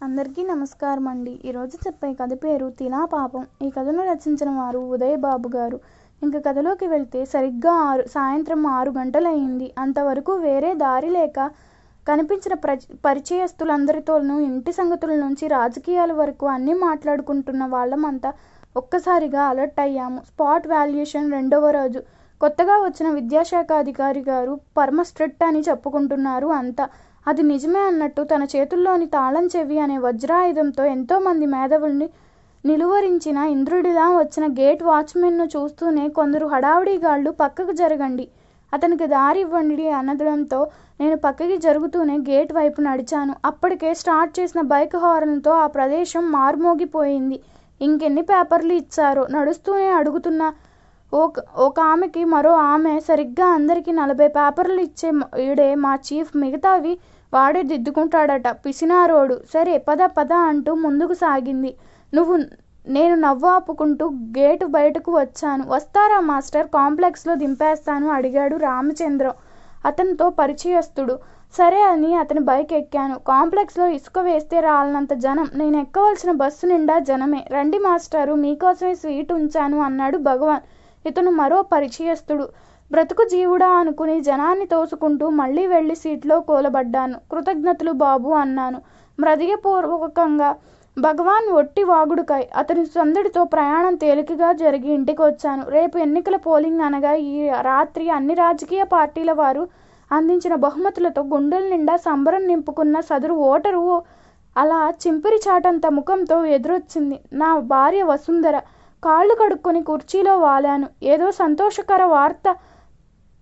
అందరికీ నమస్కారం అండి. ఈరోజు చెప్పే కథ పేరు తినా పాపం. ఈ కథను రచించిన వారు ఉదయ్ బాబు గారు. ఇంక కథలోకి వెళ్తే సరిగ్గా సాయంత్రం 6 గంటలయ్యింది. అంతవరకు వేరే దారి లేక కనిపించిన పరిచయస్తులందరితోనూ ఇంటి సంగతుల నుంచి రాజకీయాల వరకు అన్నీ మాట్లాడుకుంటున్న వాళ్ళమంతా ఒక్కసారిగా అలర్ట్ అయ్యాము. స్పాట్ వాల్యుయేషన్ 2వ రోజు. కొత్తగా వచ్చిన విద్యాశాఖ అధికారి గారు పరమ స్ట్రిక్ట్ అని చెప్పుకుంటున్నారు అంతా. అది నిజమే అన్నట్టు తన చేతుల్లోని తాళం చెవి అనే వజ్రాయుధంతో ఎంతోమంది మేధావుల్ని నిలువరించిన ఇంద్రుడిలా వచ్చిన గేట్ వాచ్మెన్ను చూస్తూనే కొందరు హడావుడిగాళ్ళు పక్కకు జరగండి, అతనికి దారి ఇవ్వండి అనడంతో నేను పక్కకి జరుగుతూనే గేట్ వైపు నడిచాను. అప్పటికే స్టార్ట్ చేసిన బైక్ హార్న్తో ఆ ప్రదేశం మారుమోగిపోయింది. ఇంకెన్ని పేపర్లు ఇచ్చారో నడుస్తూనే అడుగుతున్న ఒక ఆమెకి మరో ఆమె సరిగ్గా అందరికీ 40 పేపర్లు ఇచ్చే ఈడే మా చీఫ్, మిగతావి వాడే దిద్దుకుంటాడట పిసినారోడు. సరే పద పద అంటూ ముందుకు సాగింది. నేను నవ్వు ఆపుకుంటూ గేటు బయటకు వచ్చాను. వస్తారా మాస్టర్, కాంప్లెక్స్లో దింపేస్తాను అడిగాడు రామచంద్రం, అతనితో పరిచయస్తుడు. సరే అని అతని బైక్ ఎక్కాను. కాంప్లెక్స్లో ఇసుక వేస్తే రాలనంత జనం. నేను ఎక్కవలసిన బస్సు నిండా జనమే. రండి మాస్టారు, మీకోసమే స్వీట్ ఉంచాను అన్నాడు భగవాన్. ఇతను మరో పరిచయస్తుడు. బ్రతుకు జీవుడా అనుకుని జనాన్ని తోసుకుంటూ మళ్ళీ వెళ్ళి సీట్లో కూలబడ్డాను. కృతజ్ఞతలు బాబు అన్నాను మృదయపూర్వకంగా. భగవాన్ ఒట్టి వాగుడుకాయ్. అతని సందడితో ప్రయాణం తేలికగా జరిగి ఇంటికి వచ్చాను. రేపు ఎన్నికల పోలింగ్ అనగా ఈ రాత్రి అన్ని రాజకీయ పార్టీల వారు అందించిన బహుమతులతో గుండెల నిండా సంబరం నింపుకున్న సదరు ఓటరు అలా చింపిరి చాటంత ముఖంతో ఎదురొచ్చింది. నా భార్య వసుంధర. కాళ్ళు కడుక్కొని కుర్చీలో వాలాను. ఏదో సంతోషకర వార్త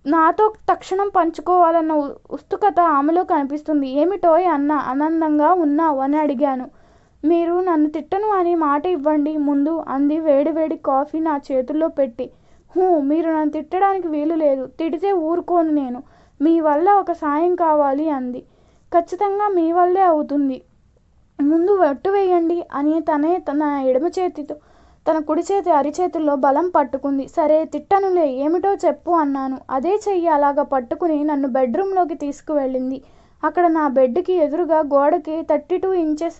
నాతో తక్షణం పంచుకోవాలన్న ఉత్సుకత ఆమెలో కనిపిస్తుంది. ఏమిటోయ్ అన్న ఆనందంగా ఉన్నావు అని అడిగాను. మీరు నన్ను తిట్టను అని మాట ఇవ్వండి ముందు అంది వేడివేడి కాఫీ నా చేతుల్లో పెట్టి. మీరు నన్ను తిట్టడానికి వీలు లేదు. తిడితే ఊరుకోను నేను. మీ వల్ల ఒక సాయం కావాలి అంది. ఖచ్చితంగా మీ వల్లే అవుతుంది. ముందు వెట్టు వేయండి అని తనే తన ఎడమ చేతితో తన కుడి చేతి అరిచేతుల్లో బలం పట్టుకుంది. సరే తిట్టనులే, ఏమిటో చెప్పు అన్నాను. అదే చెయ్యి అలాగా పట్టుకుని నన్ను బెడ్రూమ్లోకి తీసుకువెళ్ళింది. అక్కడ నా బెడ్కి ఎదురుగా గోడకి 32 ఇంచెస్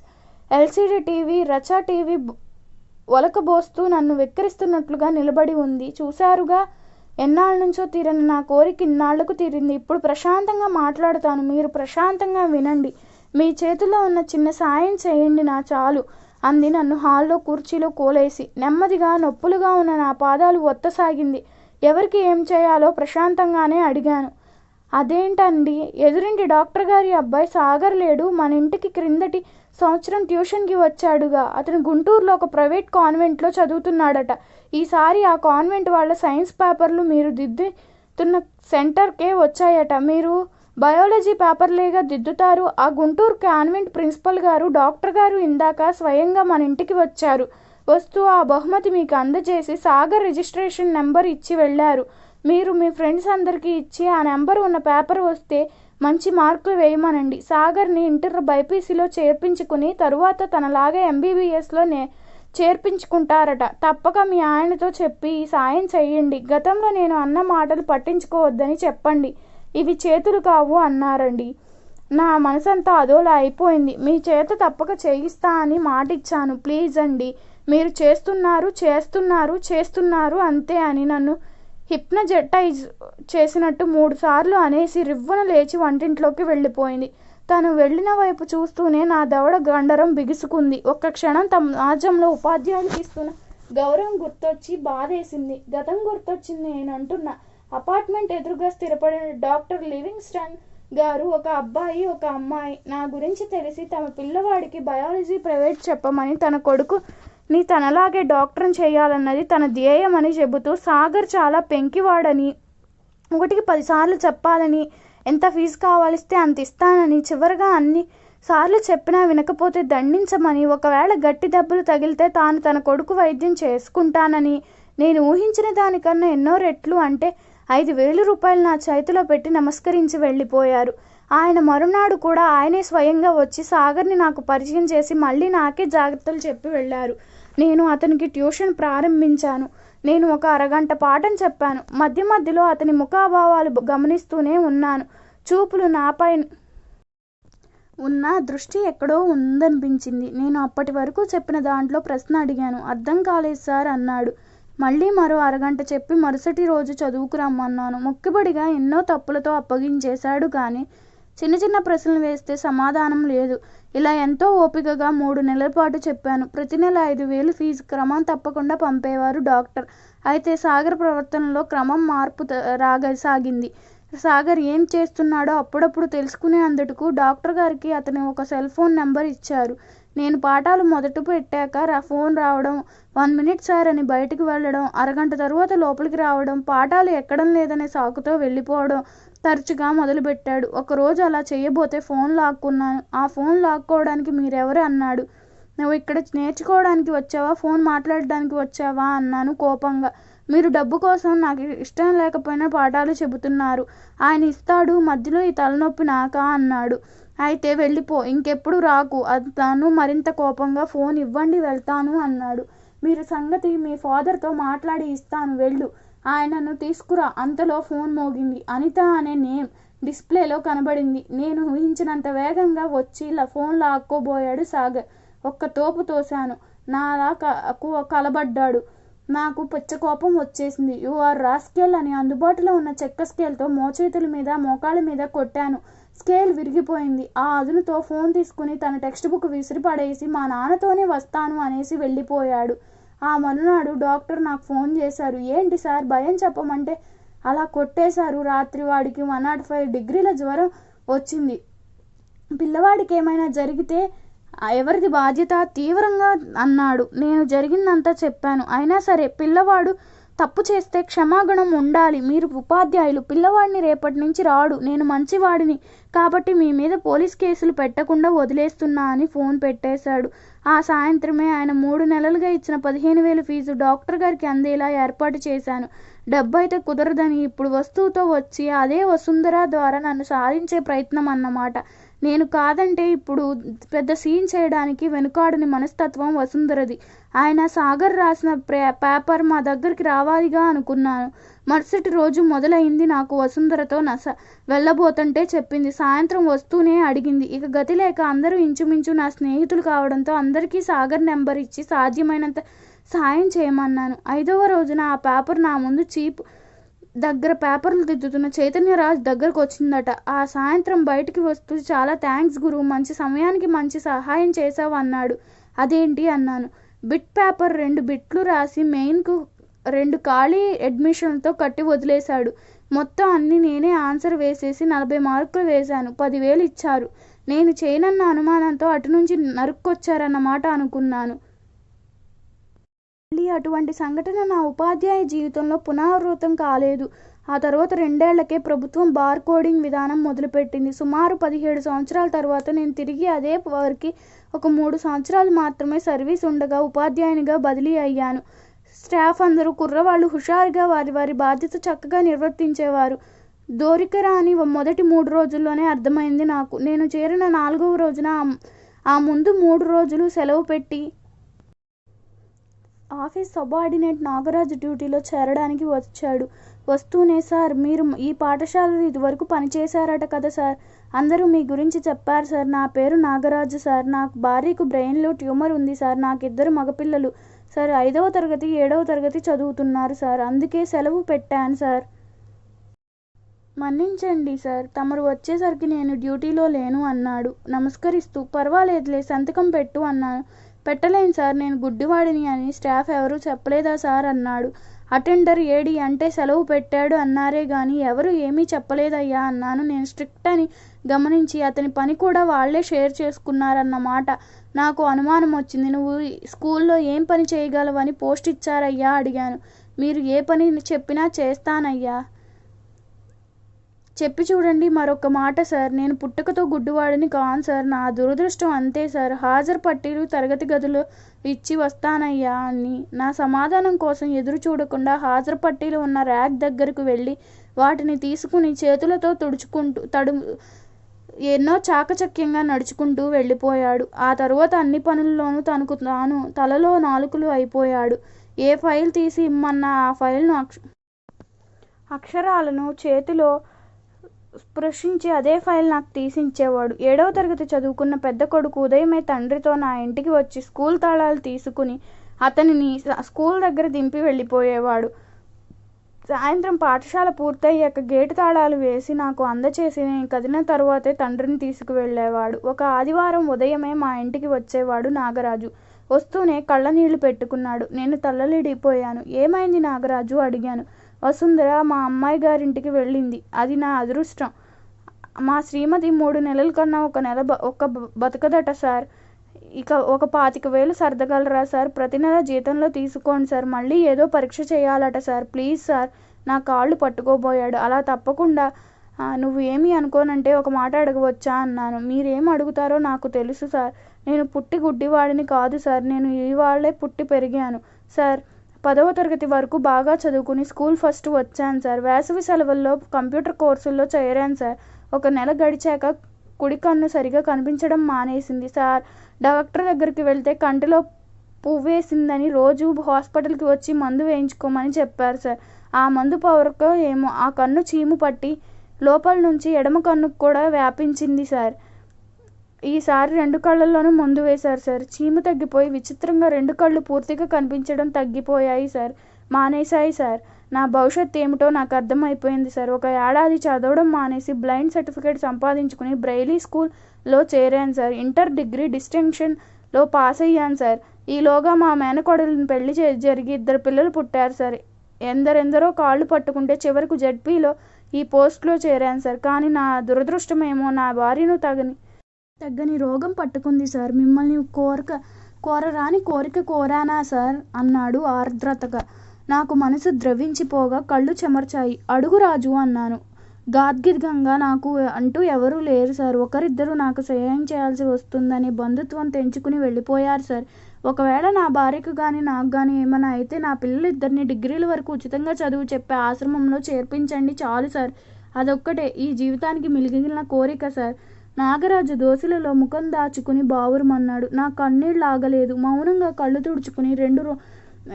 LCD టీవీ, రచా టీవీ ఒలకబోస్తూ నన్ను వెక్కిరిస్తున్నట్లుగా నిలబడి ఉంది. చూశారుగా, ఎన్నాళ్ళ నుంచో తీరని నా కోరిక ఇన్నాళ్లకు తీరింది. ఇప్పుడు ప్రశాంతంగా మాట్లాడుతాను, మీరు ప్రశాంతంగా వినండి. మీ చేతుల్లో ఉన్న చిన్న సాయం చేయండి నా చాలు అంది నన్ను హాల్లో కుర్చీలో కూలేసి. నెమ్మదిగా నొప్పులుగా ఉన్న నా పాదాలు ఒత్తసాగింది. ఎవరికి ఏం చేయాలో ప్రశాంతంగానే అడిగాను. అదేంటండి, ఎదురింటి డాక్టర్ గారి అబ్బాయి సాగర్ లేడు, మన ఇంటికి క్రిందటి సంవత్సరం ట్యూషన్కి వచ్చాడుగా. అతను గుంటూరులో ఒక ప్రైవేట్ కాన్వెంట్లో చదువుతున్నాడట. ఈసారి ఆ కాన్వెంట్ వాళ్ళ సైన్స్ పేపర్లు మీరు దిద్దుతున్న సెంటర్కే వచ్చాయట. మీరు బయాలజీ పేపర్లేగా దిద్దుతారు. ఆ గుంటూరు కాన్వెంట్ ప్రిన్సిపల్ గారు, డాక్టర్ గారు ఇందాక స్వయంగా మన ఇంటికి వచ్చారు. వస్తూ ఆ బహుమతి మీకు అందజేసి సాగర్ రిజిస్ట్రేషన్ నెంబర్ ఇచ్చి వెళ్ళారు. మీరు మీ ఫ్రెండ్స్ అందరికీ ఇచ్చి ఆ నెంబర్ ఉన్న పేపర్ వస్తే మంచి మార్కులు వేయమనండి. సాగర్ని ఇంటర్ బైపీసీలో చేర్పించుకుని తరువాత తనలాగే MBBSలో చేర్పించుకుంటారట. తప్పక మీ ఆయనతో చెప్పి ఈ సాయం చెయ్యండి. గతంలో నేను అన్న మాటలు పట్టించుకోవద్దని చెప్పండి. ఇవి చేతులు కావు అన్నారండి. నా మనసంతా అదోలా అయిపోయింది. మీ చేత తప్పక చేయిస్తా అని మాటిచ్చాను. ప్లీజ్ అండి, మీరు చేస్తున్నారు అంతే అని నన్ను హిప్నజెటైజ్ చేసినట్టు 3 సార్లు అనేసి రివ్వున లేచి వంటింట్లోకి వెళ్ళిపోయింది. తను వెళ్ళిన వైపు చూస్తూనే నా దవడ గండరం బిగుసుకుంది. ఒక్క క్షణం తమ సమాజంలో ఉపాధ్యాయులకు ఇస్తున్న గౌరవం గుర్తొచ్చి బాధేసింది. గతం గుర్తొచ్చింది. నేనంటున్నా అపార్ట్మెంట్ ఎదురుగా స్థిరపడిన డాక్టర్ లివింగ్స్టన్ గారు ఒక అబ్బాయి, ఒక అమ్మాయి. నా గురించి తెలిసి తమ పిల్లవాడికి బయాలజీ ప్రైవేట్ చెప్పమని, తన కొడుకుని తనలాగే డాక్టర్ని చేయాలన్నది తన ధ్యేయం అని చెబుతూ, సాగర్ చాలా పెంకివాడని, 1కి 10 సార్లు చెప్పాలని, ఎంత ఫీజు కావాలిస్తే అంత ఇస్తానని, చివరగా అన్ని సార్లు చెప్పినా వినకపోతే దండించమని, ఒకవేళ గట్టి దెబ్బలు తగిలితే తాను తన కొడుకు వైద్యం చేసుకుంటానని, నేను ఊహించిన దానికన్నా ఎన్నో రెట్లు అంటే 5,000 రూపాయలు నా చేతిలో పెట్టి నమస్కరించి వెళ్ళిపోయారు. ఆయన మరునాడు కూడా ఆయనే స్వయంగా వచ్చి సాగర్ని నాకు పరిచయం చేసి మళ్ళీ నాకే జాగ్రత్తలు చెప్పి వెళ్ళారు. నేను అతనికి ట్యూషన్ ప్రారంభించాను. నేను ఒక అరగంట పాఠం చెప్పాను. మధ్య మధ్యలో అతని ముఖాభావాలు గమనిస్తూనే ఉన్నాను. చూపులు నాపై ఉన్న దృష్టి ఎక్కడో ఉందనిపించింది. నేను అప్పటి వరకు చెప్పిన దాంట్లో ప్రశ్న అడిగాను. అర్థం కాలేదు సార్ అన్నాడు. మళ్ళీ మరో అరగంట చెప్పి మరుసటి రోజు చదువుకు రమ్మన్నాను. మొక్కుబడిగా ఎన్నో తప్పులతో అప్పగించేశాడు కానీ చిన్న చిన్న ప్రశ్నలు వేస్తే సమాధానం లేదు. ఇలా ఎంతో ఓపికగా 3 నెలల పాటు చెప్పాను. ప్రతి నెల 5,000 ఫీజు క్రమం తప్పకుండా పంపేవారు డాక్టర్. అయితే సాగర్ ప్రవర్తనలో క్రమం మార్పు రాగసాగింది. సాగర్ ఏం చేస్తున్నాడో అప్పుడప్పుడు తెలుసుకునే అందుకు డాక్టర్ గారికి అతను ఒక సెల్ ఫోన్ నెంబర్ ఇచ్చారు. నేను పాఠాలు మొదట పెట్టాక ఫోన్ రావడం, 1 మినిట్ సార్ అని బయటికి వెళ్ళడం, అరగంట తరువాత లోపలికి రావడం, పాఠాలు ఎక్కడం లేదనే సాకుతో వెళ్ళిపోవడం తరచుగా మొదలుపెట్టాడు. ఒకరోజు అలా చేయబోతే ఫోన్ లాక్కున్నాను. ఆ ఫోన్ లాక్కోవడానికి మీరెవరు అన్నాడు. నువ్వు ఇక్కడ నేర్చుకోవడానికి వచ్చావా, ఫోన్ మాట్లాడడానికి వచ్చావా అన్నాను కోపంగా. మీరు డబ్బు కోసం నాకు ఇష్టం లేకపోయినా పాఠాలు చెబుతున్నారు. ఆయన ఇస్తాడు, మధ్యలో ఈ తలనొప్పి నాకా అన్నాడు. అయితే వెళ్ళిపో, ఇంకెప్పుడు రాకు అన్నాను మరింత కోపంగా. ఫోన్ ఇవ్వండి వెళ్తాను అన్నాడు. మీరు సంగతి మీ ఫాదర్తో మాట్లాడి ఇస్తాను, వెళ్ళు, ఆయనను తీసుకురా. అంతలో ఫోన్ మోగింది. అనిత అనే నేమ్ డిస్ప్లేలో కనబడింది. నేను ఊహించినంత వేగంగా వచ్చి ఫోన్ లాక్కోబోయాడు సాగర్. ఒక్క తోపు తోశాను. నాలా కలబడ్డాడు. నాకు పిచ్చకోపం వచ్చేసింది. యు ఆర్ రాస్కెల్ అని అందుబాటులో ఉన్న చెక్క స్కేల్తో మోచేతుల మీద మోకాళ్ళ మీద కొట్టాను. స్కేల్ విరిగిపోయింది. ఆ అదునుతో ఫోన్ తీసుకుని తన టెక్స్ట్ బుక్ విసిరి పడేసి మా నాన్నతోనే వస్తాను అనేసి వెళ్ళిపోయాడు. ఆ మరునాడు డాక్టర్ నాకు ఫోన్ చేశారు. ఏంటి సార్, భయం చెప్పమంటే అలా కొట్టేశారు. రాత్రి వాడికి 105 డిగ్రీల జ్వరం వచ్చింది. పిల్లవాడికి ఏమైనా జరిగితే ఎవరిది బాధ్యత తీవ్రంగా అన్నాడు. నేను జరిగిందంతా చెప్పాను. అయినా సరే పిల్లవాడు తప్పు చేస్తే క్షమాగుణం ఉండాలి. మీరు ఉపాధ్యాయులు. పిల్లవాడిని రేపటి నుంచి రాడు. నేను మంచివాడిని కాబట్టి మీ మీద పోలీస్ కేసులు పెట్టకుండా వదిలేస్తున్నా అని ఫోన్ పెట్టేశాడు. ఆ సాయంత్రమే ఆయన 3 నెలలుగా ఇచ్చిన 15,000 ఫీజు డాక్టర్ గారికి అందేలా ఏర్పాటు చేశాను. డబ్బైతే కుదరదని ఇప్పుడు వస్తువుతో వచ్చి అదే వసుంధర ద్వారా నన్ను సాధించే ప్రయత్నం అన్నమాట. నేను కాదంటే ఇప్పుడు పెద్ద సీన్ చేయడానికి వెనుకాడని మనస్తత్వం వసుంధరది. ఆయన సాగర్ రాసిన పేపర్ మా దగ్గరికి రావాలిగా అనుకున్నాను. మరుసటి రోజు మొదలైంది నాకు వసుంధరతో నస. వెళ్ళబోతుంటే చెప్పింది. సాయంత్రం వస్తూనే అడిగింది. ఇక గతి లేక అందరూ ఇంచుమించు నా స్నేహితులు కావడంతో అందరికీ సాగర్ నెంబర్ ఇచ్చి సాధ్యమైనంత సాయం చేయమన్నాను. 5వ రోజున ఆ పేపర్ నా ముందు చీప్ దగ్గర పేపర్లు దిద్దుతున్న చైతన్యరాజ్ దగ్గరకు వచ్చిందట. ఆ సాయంత్రం బయటికి వస్తూ చాలా థ్యాంక్స్ గురు, మంచి సమయానికి మంచి సహాయం చేశావు అన్నాడు. అదేంటి అన్నాను. బిట్ పేపర్ 2 బిట్లు రాసి మెయిన్కు 2 ఖాళీ అడ్మిషన్లతో కట్టి వదిలేశాడు. మొత్తం అన్ని నేనే ఆన్సర్ వేసేసి 40 మార్కులు వేశాను. 10,000 ఇచ్చారు. నేను చేయనన్న అనుమానంతో అటు నుంచి నరుక్కొచ్చారన్నమాట అనుకున్నాను. మళ్ళీ అటువంటి సంఘటన నా ఉపాధ్యాయ జీవితంలో పునరావృతం కాలేదు. ఆ తర్వాత 2 ఏళ్లకే ప్రభుత్వం బార్ కోడింగ్ విధానం మొదలుపెట్టింది. సుమారు 17 సంవత్సరాల తర్వాత నేను తిరిగి అదే వారికి ఒక 3 సంవత్సరాలు మాత్రమే సర్వీస్ ఉండగా ఉపాధ్యాయునిగా బదిలీ అయ్యాను. స్టాఫ్ అందరూ కుర్రవాళ్ళు, హుషారుగా వారి వారి బాధ్యత చక్కగా నిర్వర్తించేవారు. దోరికరాని మొదటి 3 రోజుల్లోనే అర్థమైంది నాకు. నేను చేరిన 4వ రోజున ఆ ముందు 3 రోజులు సెలవు పెట్టి ఆఫీస్ సబార్డినేట్ నాగరాజు డ్యూటీలో చేరడానికి వచ్చాడు. వస్తూనే, సార్ మీరు ఈ పాఠశాలలో ఇదివరకు పనిచేశారట కదా సార్, అందరూ మీ గురించి చెప్పారు సార్. నా పేరు నాగరాజు సార్. నాకు భార్యకు బ్రెయిన్లో ట్యూమర్ ఉంది సార్. నాకు 2 మగపిల్లలు సార్. 5వ తరగతి 7వ తరగతి చదువుతున్నారు సార్. అందుకే సెలవు పెట్టాను సార్. మన్నించండి సార్, తమరు వచ్చేసరికి నేను డ్యూటీలో లేను అన్నాడు నమస్కరిస్తూ. పర్వాలేదులే, సంతకం పెట్టు అన్నాను. పెట్టలేను సార్, నేను గుడ్డివాడిని అని స్టాఫ్ ఎవరూ చెప్పలేదా సార్ అన్నాడు. అటెండర్ ఏడి అంటే సెలవు పెట్టాడు అన్నారే గాని ఎవరు ఏమీ చెప్పలేదయ్యా అన్నాను. నేను స్ట్రిక్ట్ అని గమనించి అతని పని కూడా వాళ్లే షేర్ చేసుకున్నారన్నమాట. నాకు అనుమానం వచ్చింది. నువ్వు స్కూల్లో ఏం పని చేయగలవని పోస్ట్ ఇచ్చారయ్యా అడిగాను. మీరు ఏ పని చెప్పినా చేస్తానయ్యా. చెప్పి చూడండి. మరొక మాట సార్, నేను పుట్టుకతో గుడ్డివాడిని కాను సార్. నా దురదృష్టం అంతే సార్. హాజరు పట్టీలు తరగతి గదిలో ఇచ్చి వస్తానయ్యా అని నా సమాధానం కోసం ఎదురు చూడకుండా హాజరు పట్టీలు ఉన్న ర్యాక్ దగ్గరకు వెళ్ళి వాటిని తీసుకుని చేతులతో ఎన్నో చాకచక్యంగా నడుచుకుంటూ వెళ్ళిపోయాడు. ఆ తరువాత అన్ని పనుల్లోనూ తనకు తాను తలలో నాలుకలు అయిపోయాడు. ఏ ఫైల్ తీసి ఇమ్మన్నా ఆ ఫైల్ను అక్షరాలను చేతిలో స్పృశించి అదే ఫైల్ నాకు తీసిచ్చేవాడు. 7వ తరగతి చదువుకున్న పెద్ద కొడుకు ఉదయమే తండ్రితో నా ఇంటికి వచ్చి స్కూల్ తాళాలు తీసుకుని అతనిని స్కూల్ దగ్గర దింపి వెళ్ళిపోయేవాడు. సాయంత్రం పాఠశాల పూర్తయ్యాక గేటు తాళాలు వేసి నాకు అందచేసి నేను కదిలిన తరువాతే తండ్రిని తీసుకువెళ్ళేవాడు. ఒక ఆదివారం ఉదయమే మా ఇంటికి వచ్చేవాడు నాగరాజు. వస్తూనే కళ్ళనీళ్లు పెట్టుకున్నాడు. నేను తల్లడిల్లిపోయాను. ఏమైంది నాగరాజు అడిగాను. వసుంధర మా అమ్మాయి గారింటికి వెళ్ళింది. అది నా అదృష్టం. మా శ్రీమతి 3 నెలల కన్నా ఒక నెల బతకదట సార్. ఇక ఒక 25,000 సర్దగలరా సార్? ప్రతి నెల జీతంలో తీసుకోండి సార్. మళ్ళీ ఏదో పరీక్ష చేయాలట సార్. Please sir. నా కాళ్ళు పట్టుకోబోయాడు. అలా తప్పకుండా. నువ్వు ఏమీ అనుకోనంటే ఒక మాట అడగవచ్చా అన్నాను. మీరేం అడుగుతారో నాకు తెలుసు సార్. నేను పుట్టి గుడ్డివాడిని కాదు సార్. నేను ఇవాళే పుట్టి పెరిగాను సార్. 10వ తరగతి వరకు బాగా చదువుకుని స్కూల్ ఫస్ట్ వచ్చాను సార్. వేసవి సెలవుల్లో కంప్యూటర్ కోర్సుల్లో చేరాను సార్. ఒక నెల గడిచాక కుడి కన్ను సరిగా కనిపించడం మానేసింది సార్. డాక్టర్ దగ్గరికి వెళ్తే కంటిలో పువ్వేసిందని రోజు హాస్పిటల్కి వచ్చి మందు వేయించుకోమని చెప్పారు సార్. ఆ మందు పవర్కో ఏమో ఆ కన్ను చీము పట్టి లోపల నుంచి ఎడమ కన్నుకు కూడా వ్యాపించింది సార్. ఈసారి 2 కళ్ళల్లోనూ మందు వేశారు సార్. చీము తగ్గిపోయి విచిత్రంగా 2 కళ్ళు పూర్తిగా కనిపించడం తగ్గిపోయాయి సార్. మానేశాయి సార్. నా భవిష్యత్తు ఏమిటో నాకు అర్థమైపోయింది సార్. ఒక ఏడాది చదవడం మానేసి బ్లైండ్ సర్టిఫికేట్ సంపాదించుకుని బ్రెయిలీ స్కూల్లో చేరాను సార్. ఇంటర్ డిగ్రీ డిస్టింక్షన్లో పాస్ అయ్యాను సార్. ఈలోగా మా మేనకోడలిని పెళ్లి జరిగి 2 పిల్లలు పుట్టారు సార్. ఎందరెందరో కాళ్ళు పట్టుకుంటే చివరకు జెడ్పీలో ఈ పోస్ట్లో చేరాను సార్. కానీ నా దురదృష్టమేమో నా భార్యను తగ్గని రోగం పట్టుకుంది సార్. మిమ్మల్ని కోరరాని కోరిక కోరానా సార్ అన్నాడు ఆర్ద్రతగా. నాకు మనసు ద్రవించిపోగా కళ్ళు చెమర్చాయి. అడుగు రాజు అన్నాను గాద్గిద్గంగా. నాకు అంటూ ఎవరూ లేరు సార్. ఒకరిద్దరు నాకు సహాయం చేయాల్సి వస్తుందని బంధుత్వం తెంచుకుని వెళ్ళిపోయారు సార్. ఒకవేళ నా భార్యకు కానీ నాకు కానీ ఏమైనా అయితే నా పిల్లలిద్దరిని డిగ్రీల వరకు ఉచితంగా చదువు చెప్పే ఆశ్రమంలో చేర్పించండి చాలు సార్. అదొక్కటే ఈ జీవితానికి మిగిలిన కోరిక సార్. నాగరాజు దోశలలో ముఖం దాచుకుని బావురుమన్నాడు. నా కన్నీళ్ళు ఆగలేదు. మౌనంగా కళ్ళు తుడుచుకుని 2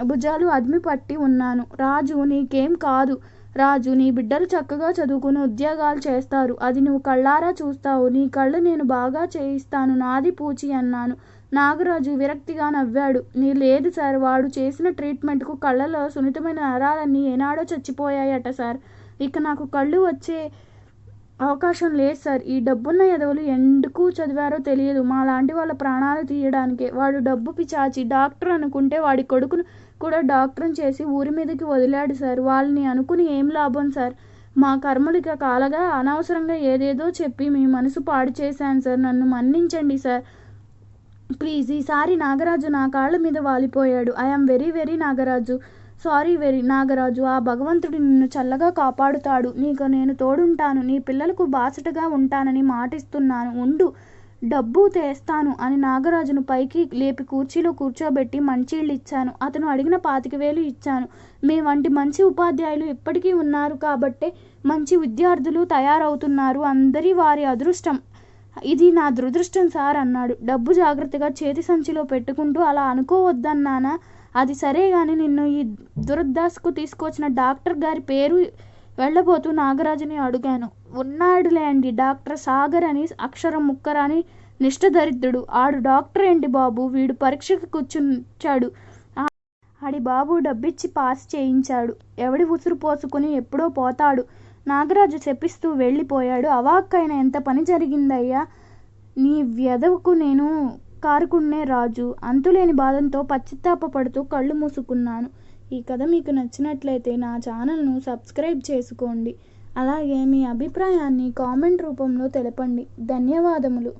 భుజాలు అదిమి పట్టి ఉన్నాను. రాజు నీకేం కాదు రాజు. నీ బిడ్డలు చక్కగా చదువుకుని ఉద్యోగాలు చేస్తారు. అది నువ్వు కళ్ళారా చూస్తావు. నీ కళ్ళు నేను బాగా చేయిస్తాను. నాది పూచి అన్నాను. నాగరాజు విరక్తిగా నవ్వాడు. లేదు సార్. వాడు చేసిన ట్రీట్మెంట్కు కళ్ళలో సున్నితమైన నరాలన్నీ ఏనాడో చచ్చిపోయాయట సార్. ఇక నాకు కళ్ళు వచ్చే అవకాశం లేదు సార్. ఈ డబ్బున్న ఎదవలు ఎందుకు చదివారో తెలియదు. మా లాంటి వాళ్ళ ప్రాణాలు తీయడానికే. వాడు డబ్బు పిచాచి. డాక్టర్ అనుకుంటే వాడి కొడుకును కూడా డాక్టర్ని చేసి ఊరి మీదకి వదిలాడు సార్. వాళ్ళని అనుకుని ఏం లాభం సార్. మా కర్మలిక కాలగా అనవసరంగా ఏదేదో చెప్పి మీ మనసు పాడు చేశాను సార్. నన్ను మన్నించండి సార్ ప్లీజ్. ఈసారి నాగరాజు నా కాళ్ళ మీద వాలిపోయాడు. I'm very very Nagaraju. Sorry very Nagaraju. ఆ భగవంతుడు నిన్ను చల్లగా కాపాడుతాడు. నీకు నేను తోడుంటాను. నీ పిల్లలకు బాసటగా ఉంటానని మాటిస్తున్నాను. ఉండు, డబ్బు తెస్తాను అని నాగరాజును పైకి లేపి కుర్చీలో కూర్చోబెట్టి మంచీళ్ళు ఇచ్చాను. అతను అడిగిన 25,000 ఇచ్చాను. మీ వంటి మంచి ఉపాధ్యాయులు ఇప్పటికీ ఉన్నారు కాబట్టే మంచి విద్యార్థులు తయారవుతున్నారు. అందరి వారి అదృష్టం. ఇది నా దురదృష్టం సార్ అన్నాడు. డబ్బు జాగ్రత్తగా చేతి సంచిలో పెట్టుకుంటూ. అలా అనుకోవద్దన్నానా? అది సరే గాని నిన్ను ఈ దురదశకు తీసుకొచ్చిన డాక్టర్ గారి పేరు వెళ్ళబోతూ నాగరాజుని అడిగాను. ఉన్నాడులేండి డాక్టర్ సాగర్ అని, అక్షరం ముక్కరాని నిష్ఠదరిద్రుడు. ఆడు డాక్టర్ ఏంటి బాబు? వీడు పరీక్షకు కూర్చుంచాడు. ఆడి బాబు డబ్బిచ్చి పాస్ చేయించాడు. ఎవడి ఉసురు పోసుకుని ఎప్పుడో పోతాడు. నాగరాజు చెప్పిస్తూ వెళ్ళిపోయాడు. అవాక్కైన ఎంత పని జరిగిందయ్యా నీ వ్యధవుకు నేను కారుకున్నే రాజు. అంతులేని బాధంతో పశ్చాత్తాపపడుతూ కళ్ళు మూసుకున్నాను. ఈ కథ మీకు నచ్చినట్లయితే నా ఛానల్ను సబ్స్క్రైబ్ చేసుకోండి. అలాగే మీ అభిప్రాయాన్ని కామెంట్ రూపంలో తెలపండి. ధన్యవాదములు.